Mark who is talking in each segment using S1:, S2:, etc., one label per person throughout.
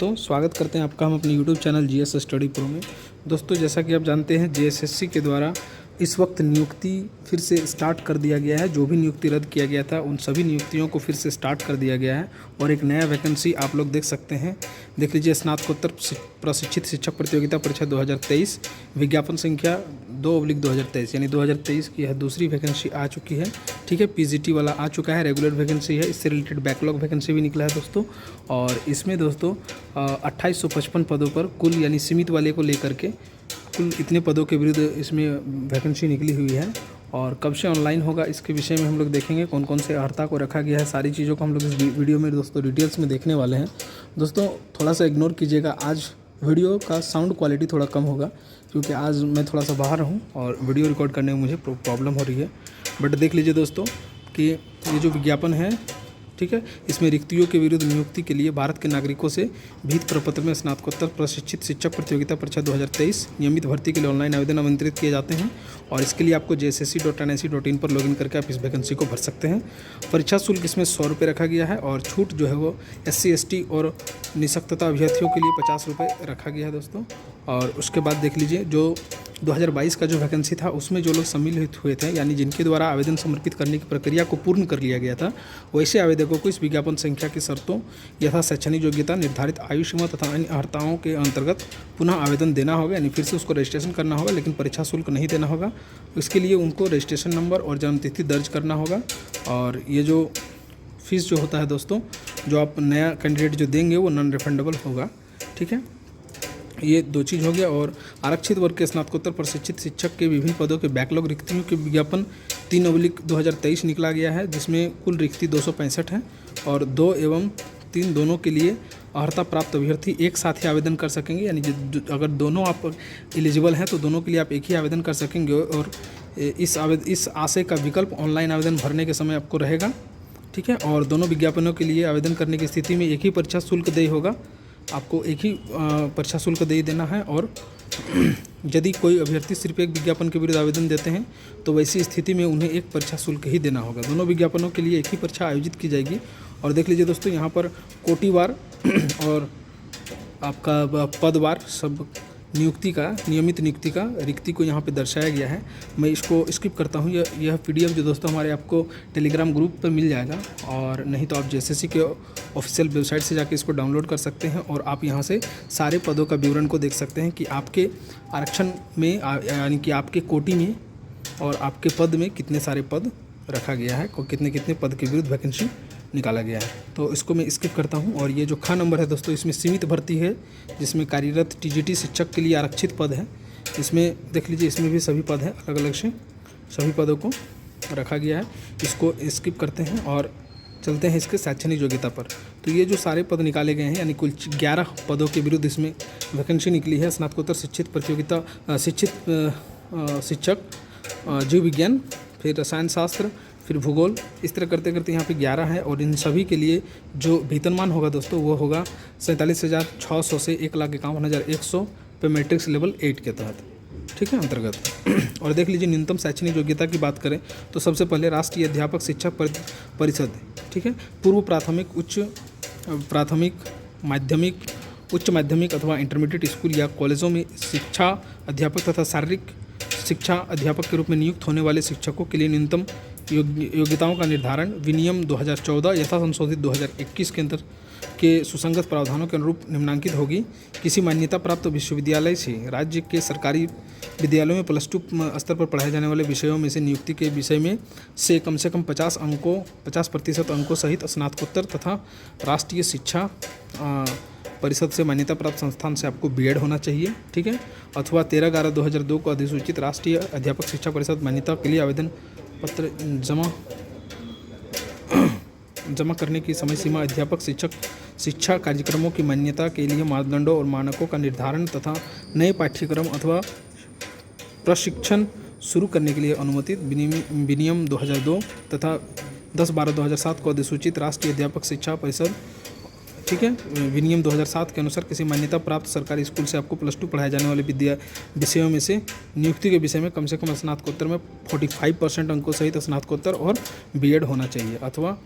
S1: तो स्वागत करते हैं आपका हम अपने YouTube channel GS study pro में। दोस्तों, जैसा कि आप जानते हैं, जेएसएससी के द्वारा इस वक्त नियुक्ति फिर से स्टार्ट कर दिया गया है। जो भी नियुक्ति रद्द किया गया था उन सभी नियुक्तियों को फिर से स्टार्ट कर दिया गया है और एक नया वैकेंसी आप लोग देख सकते हैं। देख लीजिए, स्नातकोत्तर प्रशिक्षित शिक्षक प्रतियोगिता परीक्षा 2023 विज्ञापन संख्या 2/2023 यानी 2023 की यह दूसरी वैकेंसी आ चुकी है। ठीक है, पीजीटी वाला आ चुका है, रेगुलर वैकेंसी है। इससे रिलेटेड बैकलॉग वैकेंसी भी निकला है दोस्तों। और इसमें दोस्तों 2855 पदों पर कुल, यानी सीमित वाले को लेकर के कुल इतने पदों के विरुद्ध इसमें वैकेंसी निकली हुई है। और कब से ऑनलाइन होगा इसके विषय में हम लोग देखेंगे, कौन कौन से अर्हता को रखा गया है, सारी चीज़ों को हम लोग इस वीडियो में दोस्तों डिटेल्स में देखने वाले हैं। दोस्तों, थोड़ा सा इग्नोर कीजिएगा, आज वीडियो का साउंड क्वालिटी थोड़ा कम होगा क्योंकि आज मैं थोड़ा सा बाहर हूँ और वीडियो रिकॉर्ड करने में मुझे प्रॉब्लम हो रही है। बट देख लीजिए दोस्तों कि ये जो विज्ञापन है, ठीक है, इसमें रिक्तियों के विरुद्ध नियुक्ति के लिए भारत के नागरिकों से भीत प्रपत्र में स्नातकोत्तर प्रशिक्षित शिक्षक प्रतियोगिता परीक्षा 2023 नियमित भर्ती के लिए ऑनलाइन आवेदन आमंत्रित किए जाते हैं। और इसके लिए आपको jssc.nic.in पर लॉगिन करके आप इस वैकेंसी को भर सकते हैं। परीक्षा शुल्क इसमें 100 रुपये रखा गया है और छूट जो है वो SC ST और निःशक्तता अभ्यर्थियों के लिए 50 रुपये रखा गया है दोस्तों। और उसके बाद देख लीजिए, जो 2022 का जो वैकेंसी था उसमें जो लोग सम्मिलित हुए थे, यानी जिनके द्वारा आवेदन समर्पित करने की प्रक्रिया को पूर्ण कर लिया गया था, वैसे आवेदकों को इस विज्ञापन संख्या की शर्तों यथा शैक्षणिक योग्यता, निर्धारित आयु सीमा तथा अन्य अर्हताओं के अंतर्गत पुनः आवेदन देना होगा, यानी फिर से उसको रजिस्ट्रेशन करना होगा, लेकिन परीक्षा शुल्क नहीं देना होगा। इसके लिए उनको रजिस्ट्रेशन नंबर और जन्मतिथि दर्ज करना होगा। और ये जो फीस जो होता है दोस्तों, जो आप नया कैंडिडेट जो देंगे वो नॉन रिफंडेबल होगा। ठीक है, ये दो चीज़ हो गया। और आरक्षित वर्ग के स्नातकोत्तर प्रशिक्षित शिक्षक के विभिन्न पदों के बैकलॉग रिक्तियों के विज्ञापन 3/2023 निकला गया है, जिसमें कुल रिक्ति 265 है और 2 एवं 3 दोनों के लिए अर्हता प्राप्त अभ्यर्थी एक साथ ही आवेदन कर सकेंगे। यानी अगर दोनों आप एलिजिबल हैं तो दोनों के लिए आप एक ही आवेदन कर सकेंगे। और इस आशय का विकल्प ऑनलाइन आवेदन भरने के समय आपको रहेगा। ठीक है, और दोनों विज्ञापनों के लिए आवेदन करने की स्थिति में एक ही परीक्षा शुल्क देय होगा, आपको एक ही परीक्षा शुल्क दे देना है। और यदि कोई अभ्यर्थी सिर्फ एक विज्ञापन के विरुद्ध आवेदन देते हैं तो वैसी स्थिति में उन्हें एक परीक्षा शुल्क ही देना होगा। दोनों विज्ञापनों के लिए एक ही परीक्षा आयोजित की जाएगी। और देख लीजिए दोस्तों, यहाँ पर कोटिवार और आपका पदवार सब नियमित नियुक्ति का रिक्ति को यहाँ पे दर्शाया गया है। मैं इसको स्किप करता हूँ। यह PDF जो दोस्तों हमारे आपको टेलीग्राम ग्रुप पर मिल जाएगा, और नहीं तो आप JSSC के ऑफिशियल वेबसाइट से जाके इसको डाउनलोड कर सकते हैं और आप यहाँ से सारे पदों का विवरण को देख सकते हैं कि आपके आरक्षण में, यानी कि आपके कोटि में और आपके पद में कितने सारे पद रखा गया है, कितने पद के विरुद्ध वैकेंसी निकाला गया है। तो इसको मैं स्किप करता हूं। और ये जो ख नंबर है दोस्तों, इसमें सीमित भर्ती है, जिसमें कार्यरत TGT शिक्षक के लिए आरक्षित पद है। इसमें देख लीजिए, इसमें भी सभी पद हैं, अलग अलग से सभी पदों को रखा गया है। इसको स्किप करते हैं और चलते हैं इसके शैक्षणिक योग्यता पर। तो ये जो सारे पद निकाले गए हैं, यानी कुल 11 पदों के विरुद्ध इसमें वैकेंसी निकली है। स्नातकोत्तर शिक्षित प्रतियोगिता शिक्षक जीव विज्ञान, फिर रसायन शास्त्र, फिर भूगोल, इस तरह करते करते यहाँ पे 11 है। और इन सभी के लिए जो वेतनमान होगा दोस्तों वो होगा 47,600 से 1,51,100 पे मैट्रिक्स लेवल 8 के तहत, ठीक है, अंतर्गत। और देख लीजिए, न्यूनतम शैक्षणिक योग्यता की बात करें तो सबसे पहले राष्ट्रीय अध्यापक शिक्षक परिषद, ठीक है, पूर्व प्राथमिक, उच्च माध्यमिक अथवा इंटरमीडिएट स्कूल या कॉलेजों में शिक्षा अध्यापक तथा शारीरिक शिक्षा अध्यापक के रूप में नियुक्त होने वाले शिक्षकों के लिए न्यूनतम योग्यताओं का निर्धारण विनियम 2014 यथा संशोधित 2021 के अंदर के सुसंगत प्रावधानों के अनुरूप निम्नांकित होगी। किसी मान्यता प्राप्त विश्वविद्यालय से राज्य के सरकारी विद्यालयों में +2 स्तर पर पढ़ाए जाने वाले विषयों में से नियुक्ति के विषय में से कम 50% अंकों सहित स्नातकोत्तर तथा राष्ट्रीय शिक्षा परिषद से मान्यता प्राप्त संस्थान से आपको B.Ed होना चाहिए, ठीक है, अथवा 13/11/2002 को अधिसूचित राष्ट्रीय अध्यापक शिक्षा परिषद मान्यता के लिए आवेदन पत्र जमा करने की समय सीमा, अध्यापक शिक्षा कार्यक्रमों की मान्यता के लिए मानदंडों और मानकों का निर्धारण तथा नए पाठ्यक्रम अथवा प्रशिक्षण शुरू करने के लिए अनुमति विनियम 2002 तथा 10/12/2007 को अधिसूचित राष्ट्रीय अध्यापक शिक्षा परिषद, ठीक है, विनियम 2007 के अनुसार किसी मान्यता प्राप्त सरकारी स्कूल से आपको +2 पढ़ाए जाने वाले विषयों में से नियुक्ति के विषय में कम से कम स्नातकोत्तर में 45% अंकों सहित स्नातकोत्तर और B.Ed होना चाहिए। अथवा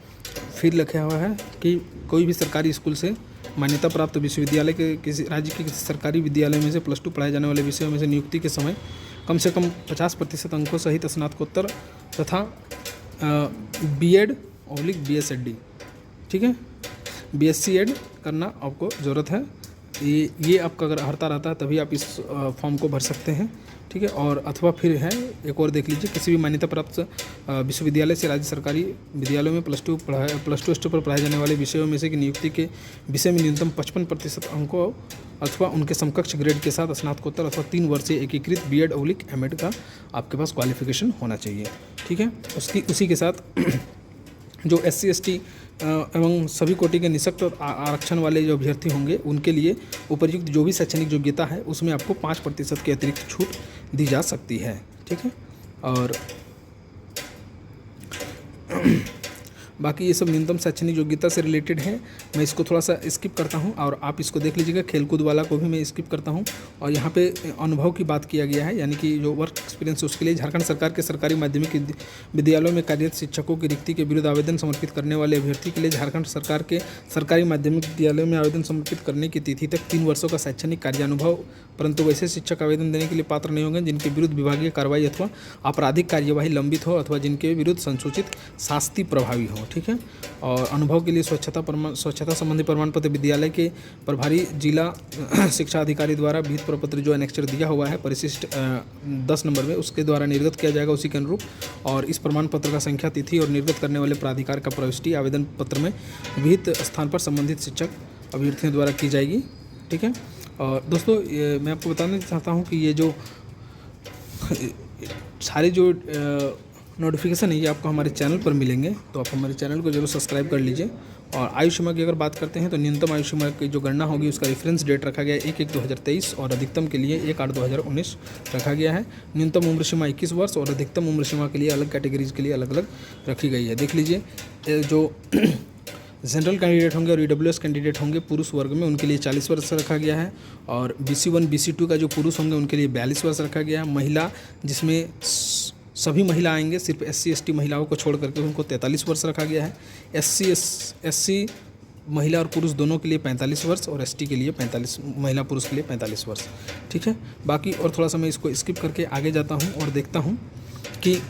S1: फिर लिखा हुआ है कि कोई भी सरकारी स्कूल से मान्यता प्राप्त विश्वविद्यालय के किसी राज्य के किसी सरकारी विद्यालय में से +2 पढ़ाए जाने वाले विषयों में से नियुक्ति के समय कम से कम 50% अंकों सहित स्नातकोत्तर तथा B.Ed/BSc, ठीक है, BSc एड करना आपको ज़रूरत है। ये आपका अगर हरता रहता है तभी आप इस फॉर्म को भर सकते हैं, ठीक है। और अथवा फिर है एक और देख लीजिए, किसी भी मान्यता प्राप्त विश्वविद्यालय से राज्य सरकारी विद्यालयों में +2 स्तर पर पढ़ाए जाने वाले विषयों में से कि नियुक्ति के विषय में न्यूनतम 55% अंकों अथवा उनके समकक्ष ग्रेड के साथ स्नातकोत्तर अथवा 3 वर्षीय एकीकृत B.Ed/M.Ed का आपके पास क्वालिफिकेशन होना चाहिए, ठीक है। उसी के साथ जो SC ST एवं सभी कोटि के निःशक्त आरक्षण वाले जो अभ्यर्थी होंगे उनके लिए उपर्युक्त जो भी शैक्षणिक योग्यता है उसमें आपको 5% की अतिरिक्त छूट दी जा सकती है, ठीक है। और बाकी ये सब न्यूनतम शैक्षणिक योग्यता से रिलेटेड है। मैं इसको थोड़ा सा स्किप करता हूँ और आप इसको देख लीजिएगा। खेलकूद वाला को भी मैं स्किप करता हूँ। और यहाँ पे अनुभव की बात किया गया है, यानी कि जो वर्क एक्सपीरियंस है उसके लिए झारखंड सरकार के सरकारी माध्यमिक विद्यालयों में कार्यरत शिक्षकों की रिक्ति के विरुद्ध आवेदन समर्पित करने वाले अभ्यर्थी के लिए झारखंड सरकार के सरकारी माध्यमिक विद्यालयों में आवेदन समर्पित करने की तिथि तक 3 वर्षों का शैक्षणिक कार्यानुभव, परंतु वैसे शिक्षक आवेदन देने के लिए पात्र नहीं होंगे जिनके विरुद्ध विभागीय कार्रवाई अथवा आपराधिक कार्यवाही लंबित हो अथवा जिनके विरुद्ध संसूचित शास्ति प्रभावी हो, ठीक है। और अनुभव के लिए स्वच्छता संबंधी प्रमाण पत्र विद्यालय के प्रभारी जिला शिक्षा अधिकारी द्वारा विहित प्रपत्र जो एनेक्चर दिया हुआ है परिशिष्ट 10 नंबर में उसके द्वारा निर्गत किया जाएगा उसी के अनुरूप। और इस प्रमाण पत्र का संख्या, तिथि और निर्गत करने वाले प्राधिकार का प्रविष्टि आवेदन पत्र में विहित स्थान पर संबंधित शिक्षक अभ्यर्थियों द्वारा की जाएगी, ठीक है। और दोस्तों मैं आपको बताना चाहता हूँ कि ये जो सारे जो नोटिफिकेशन है ये आपको हमारे चैनल पर मिलेंगे, तो आप हमारे चैनल को जरूर सब्सक्राइब कर लीजिए। और आयु सीमा की अगर बात करते हैं तो न्यूनतम आयु सीमा की जो गणना होगी उसका रेफरेंस डेट रखा गया है 1/1/2023 और अधिकतम के लिए 1/8/2019 रखा गया है। न्यूनतम उम्र सीमा 21 वर्ष और अधिकतम उम्र सीमा के लिए अलग कैटेगरीज के लिए अलग अलग रखी गई है। देख लीजिए, जो जनरल कैंडिडेट होंगे और EWS कैंडिडेट होंगे पुरुष वर्ग में उनके लिए 40 वर्ष रखा गया है। और BC1 BC2 का जो पुरुष होंगे उनके लिए 42 वर्ष रखा गया है। महिला जिसमें सभी महिला आएंगे, सिर्फ SC ST महिलाओं को छोड़ करके उनको 43 वर्ष रखा गया है। SC महिला और पुरुष दोनों के लिए 45 वर्ष और ST के लिए 45, महिला पुरुष के लिए 45 वर्ष, ठीक है। बाकी और थोड़ा सा मैं इसको स्किप करके आगे जाता हूँ और देखता हूँ कि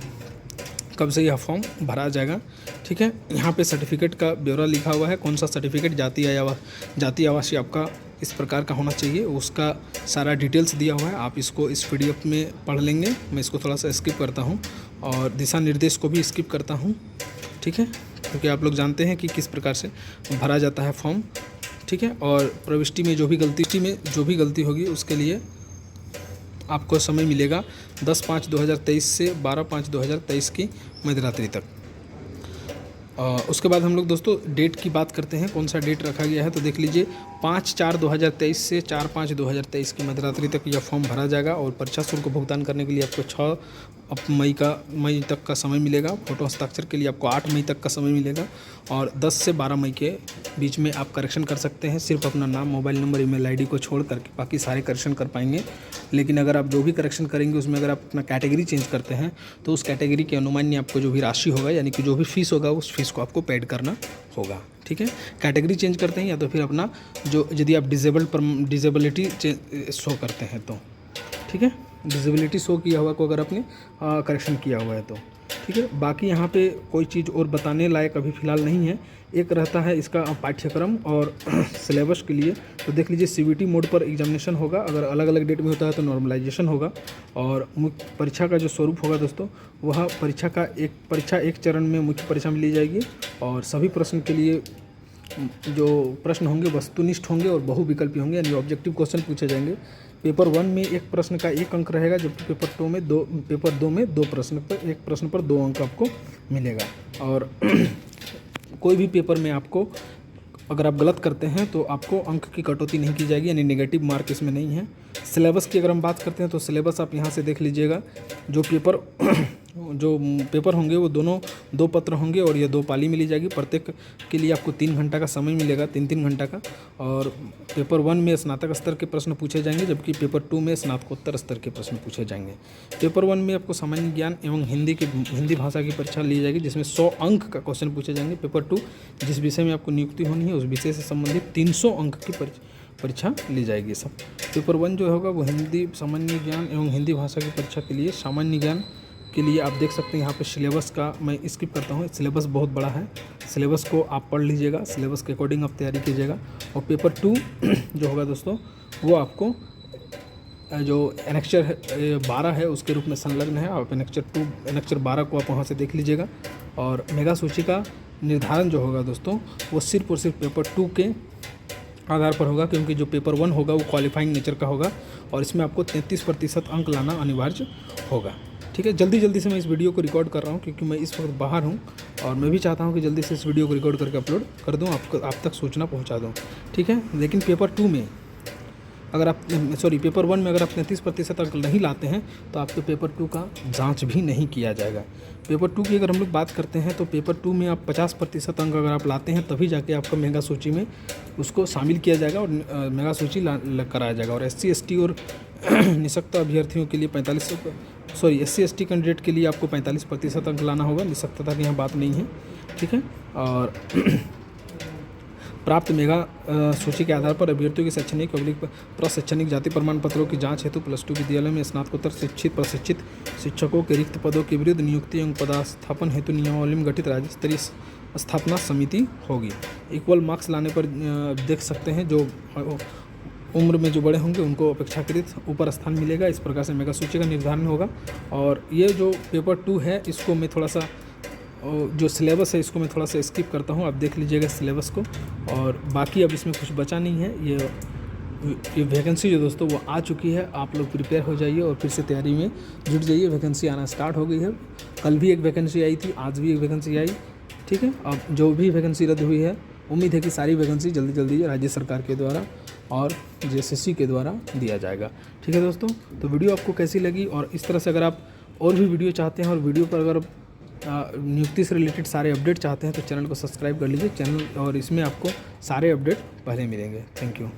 S1: कब से यह फॉर्म भरा जाएगा, ठीक है। यहाँ पे सर्टिफिकेट का ब्यौरा लिखा हुआ है, कौन सा सर्टिफिकेट जाति आवासीय आपका इस प्रकार का होना चाहिए, उसका सारा डिटेल्स दिया हुआ है। आप इसको इस PDF में पढ़ लेंगे। मैं इसको थोड़ा सा स्किप करता हूँ और दिशा निर्देश को भी स्किप करता हूँ, ठीक है, क्योंकि आप लोग जानते हैं कि किस प्रकार से भरा जाता है फॉर्म, ठीक है। और प्रविष्टि में जो भी गलती होगी उसके लिए आपको समय मिलेगा 10/5/2023 से 12/5/2023 की मध्यरात्रि तक। उसके बाद हम लोग दोस्तों डेट की बात करते हैं, कौन सा डेट रखा गया है। तो देख लीजिए 5/4/2023 से 4/5/2023 की मध्यरात्रि तक यह फॉर्म भरा जाएगा। और परीक्षा शुल्क भुगतान करने के लिए आपको 6 मई तक का समय मिलेगा। फोटो हस्ताक्षर के लिए आपको 8 मई तक का समय मिलेगा। और 10 से 12 मई के बीच में आप करेक्शन कर सकते हैं, सिर्फ अपना नाम, मोबाइल नंबर, email ID को छोड़ करके बाकी सारे करेक्शन कर पाएंगे। लेकिन अगर आप जो भी करेक्शन करेंगे उसमें अगर आप अपना कैटेगरी चेंज करते हैं तो उस कैटेगरी के अनुमान्य आपको जो भी राशि होगा, यानी कि जो भी फीस होगा उस फीस को आपको पेड करना होगा, ठीक है। कैटेगरी चेंज करते हैं या तो फिर अपना जो यदि आप डिजेबिलिटी शो करते हैं तो, ठीक है, डिजेबिलिटी शो किया हुआ को अगर आपने करेक्शन किया हुआ है तो, ठीक है। बाकी यहाँ पे कोई चीज़ और बताने लायक अभी फ़िलहाल नहीं है। एक रहता है इसका पाठ्यक्रम और सिलेबस के लिए। तो देख लीजिए CBT मोड पर एग्जामिनेशन होगा, अगर अलग अलग डेट में होता है तो नॉर्मलाइजेशन होगा। और मुख्य परीक्षा का जो स्वरूप होगा दोस्तों, वह परीक्षा एक चरण में मुख्य परीक्षा में ली जाएगी। और सभी प्रश्न के लिए जो प्रश्न होंगे वस्तुनिष्ठ होंगे और बहुविकल्पी होंगे, यानी ऑब्जेक्टिव क्वेश्चन पूछे जाएंगे। पेपर 1 में एक प्रश्न का 1 अंक रहेगा, जबकि पेपर 2 में 2 प्रश्न पर, एक प्रश्न पर 2 अंक आपको मिलेगा। और कोई भी पेपर में आपको अगर आप गलत करते हैं तो आपको अंक की कटौती नहीं की जाएगी, यानी नेगेटिव मार्क इसमें नहीं है। सिलेबस की अगर हम बात करते हैं तो सिलेबस आप यहाँ से देख लीजिएगा। जो पेपर जो पेपर होंगे वो दोनों 2 पत्र होंगे और ये 2 पाली मिली जाएगी। प्रत्येक के लिए आपको 3 घंटा का समय मिलेगा, 3-3 घंटा का। और पेपर 1 में स्नातक स्तर के प्रश्न पूछे जाएंगे, जबकि पेपर 2 में स्नातकोत्तर स्तर के प्रश्न पूछे जाएंगे। पेपर 1 में आपको सामान्य ज्ञान एवं हिंदी भाषा की परीक्षा ली जाएगी, जिसमें 100 अंक का क्वेश्चन पूछे जाएंगे। पेपर 2 जिस विषय में आपको नियुक्ति होनी है उस विषय से संबंधित 300 अंक की परीक्षा ली जाएगी। सब पेपर 1 जो होगा वो हिंदी सामान्य ज्ञान एवं हिंदी भाषा की परीक्षा के लिए। सामान्य ज्ञान के लिए आप देख सकते हैं यहाँ पे सिलेबस का मैं स्किप करता हूँ, सिलेबस बहुत बड़ा है, सिलेबस को आप पढ़ लीजिएगा, सिलेबस के अकॉर्डिंग आप तैयारी कीजिएगा। और पेपर 2 जो होगा दोस्तों वो आपको जो एनेक्चर 12 है उसके रूप में संलग्न है। आप एनेक्चर 12 को आप वहाँ से देख लीजिएगा। और मेगा सूची का निर्धारण जो होगा दोस्तों वो सिर्फ और सिर्फ पेपर 2 के आधार पर होगा, क्योंकि जो पेपर 1 होगा वो क्वालिफाइंग नेचर का होगा और इसमें आपको 33% अंक लाना अनिवार्य होगा। ठीक है, जल्दी से मैं इस वीडियो को रिकॉर्ड कर रहा हूँ क्योंकि मैं इस वक्त बाहर हूँ और मैं भी चाहता हूँ कि जल्दी से इस वीडियो को रिकॉर्ड करके अपलोड कर दूँ, आप तक सूचना पहुँचा दूँ। ठीक है, लेकिन पेपर 2 में अगर आप पेपर 1 में अगर आप 33% अंक नहीं लाते हैं तो आपके पेपर 2 का जांच भी नहीं किया जाएगा। पेपर 2 की अगर हम लोग बात करते हैं तो पेपर 2 में आप 50% अंक अगर आप लाते हैं तभी जाके आपका मेगा सूची में उसको शामिल किया जाएगा और मेगा सूची कराया जाएगा। और SC ST और निःशक्त अभ्यर्थियों के लिए SC ST कैंडिडेट के लिए आपको 45% अंक लाना होगा। निःशक्तता की यहाँ बात नहीं है। ठीक है, और प्राप्त मेगा सूची के आधार पर अभ्यर्थियों की शैक्षणिक प्रशैक्षणिक जाति प्रमाण पत्रों की जांच हेतु +2 विद्यालय में स्नातकोत्तर प्रशिक्षित शिक्षकों के रिक्त पदों के विरुद्ध नियुक्ति एवं पदस्थापन हेतु नियमावली में गठित राज्य स्तरीय स्थापना समिति होगी। इक्वल मार्क्स लाने पर देख सकते हैं जो उम्र में जो बड़े होंगे उनको अपेक्षाकृत ऊपर स्थान मिलेगा। इस प्रकार से मेगा सूची का निर्धारण होगा। और ये जो पेपर 2 है इसको मैं थोड़ा सा जो सिलेबस है इसको मैं थोड़ा सा स्किप करता हूँ, आप देख लीजिएगा सिलेबस को। और बाकी अब इसमें कुछ बचा नहीं है। ये वैकेंसी जो दोस्तों वो आ चुकी है, आप लोग प्रिपेयर हो जाइए और फिर से तैयारी में जुट जाइए। वैकेंसी आना स्टार्ट हो गई है, कल भी एक वैकेंसी आई थी, आज भी एक वैकेंसी आई। ठीक है, अब जो भी वैकेंसी रद्द हुई है उम्मीद है कि सारी वैकेंसी जल्दी राज्य सरकार के द्वारा और JSSC के द्वारा दिया जाएगा। ठीक है दोस्तों, तो वीडियो आपको कैसी लगी और इस तरह से अगर आप और भी वीडियो चाहते हैं और वीडियो पर अगर नियुक्ति से रिलेटेड सारे अपडेट चाहते हैं तो चैनल को सब्सक्राइब कर लीजिए चैनल, और इसमें आपको सारे अपडेट पहले मिलेंगे। Thank you.